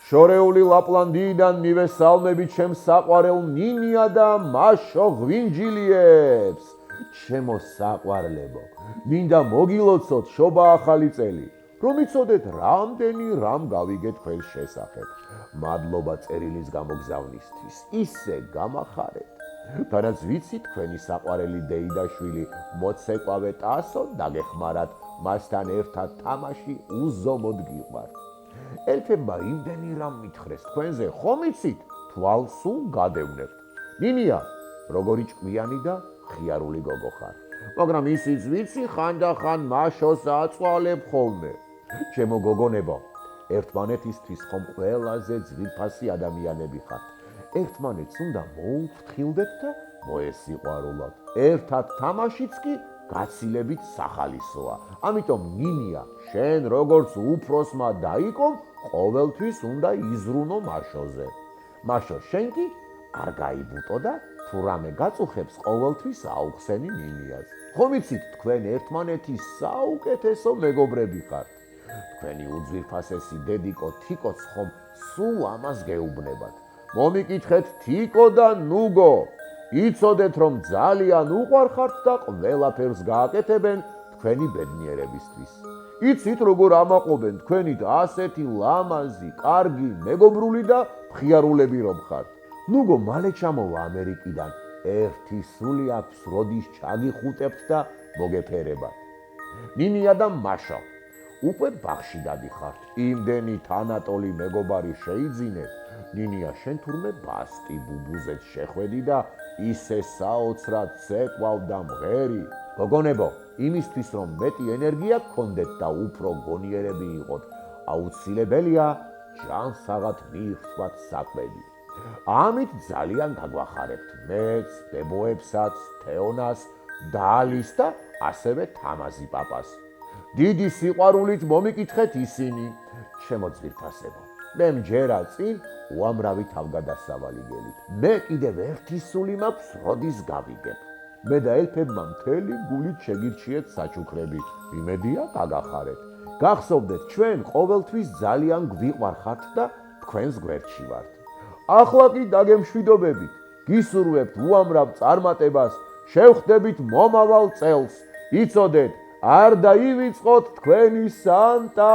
შორეული ლაპლანდიიდან მივესალმები ჩემს საყვარელ ნინია და მაშო ღვინჯილიებს. ჩემო საყვარლებო, მინდა მოგილოცოთ შობა ახალი წელი, რომ იცოდეთ რამდენი რამ გავიგეთ თქვენს შესახებ. მადლობა წერილის გამოგზავნისთვის, ისე გამახარეთ. თანაც ვიცი თქვენი საყვარელი დეიდაშვილი მოცეკვავე ტასო დაგეხმარათ, მასთან ერთად თამაში უზომოდ გიყვართ. ელფებმა იმდენი რამ მითხრეს თქვენზე, ხომ იცით, თვალს სულ გადევნებთ. ნინია, როგორი ჭკვიანი და ხიარული გოგო ხარ, მაგრამ ისიც ვიცი ხანდახან მაშოს აწვალებ ხოლმე. ჩემო გოგონებო, ერთმანეთისთვის ხომ ყველაზე ძვირფასი ადამიანები ხართ. ერთმანეთს უნდა მოუფრთხილდეთ და მოესიყვარულოთ. ერთად თამაშიც კი გაცილებით სახალისოა. ამიტომ ნინია, შენ როგორც უფროსმა დაიკო, ყოველთვის უნდა იზრუნო მაშოზე. მაშო შენ კი არ გაიბუტო და თუ რამე გაწუხებს, ყოველთვის აუხსენი ნინიას. ხომ იცით, თქვენ ერთმანეთის საუკეთესო მეგობრები ხართ. თქვენი უძვირფასესი დედიკო თიკოც ხომ სულ ამას გეუბნებათ. მომიკითხეთ თიკო და ნუგო, იცოდეთ რომ ძალიან უყვარხართ და ყველაფერს გააკეთებენ თქვენი ბედნიერებისთვის. იცით როგორ ამაყობენ თქვენით ასეთი ლამაზი, კარგი, მეგობრული და მხიარულები რომ ხართ. ნუგო მალე ჩამოვა ამერიკიდან, ერთი სული აქვს როდის ჩაგიხუტებთ და მოგეფერებათ. ნინია და მაშა, უკვე ბაღში დადიხართ, იმდენი თანატოლი მეგობარი შეიძინეთ. ნინია, შენ თურმე ბასტი ბუბუზეთ შეხვედი და ისე საოცრად ცეკვავ და მღერი. გოგონებო, იმისთვის რომ მეტი ენერგია გქონდეთ და უფრო გონიერები იყოთ, აუცილებელია ჯანსაღად მიირთვათ საკვები. ამით ძალიან გაგვახარებთ მეც, ბებოებსაც, თეონას, დალის და ასევე თამაზი პაპას. დიდი სიყვარულით მომიკითხეთ ისინი. ჩემო ძვირფასებო, მე მჯერა წინ უამრავი თავგადასავალი გელით. მე კიდევ ერთი სული მაქვს, როდის გავიგებ. მე და ელფებმა მთელი გულით შეგირჩიეთ საჩუქრები. იმედია გაგახარეთ. გახსოვდეთ, ჩვენ ყოველთვის ძალიან გვიყვარხართ და თქვენს გვერდში ვართ. ახლა კი დაგემშვიდობებით, გისურვებთ უამრავ წარმატებას, შევხვდებით მომავალ წელს. იცოდეთ, არ დაივიწყოთ თქვენი სანტა.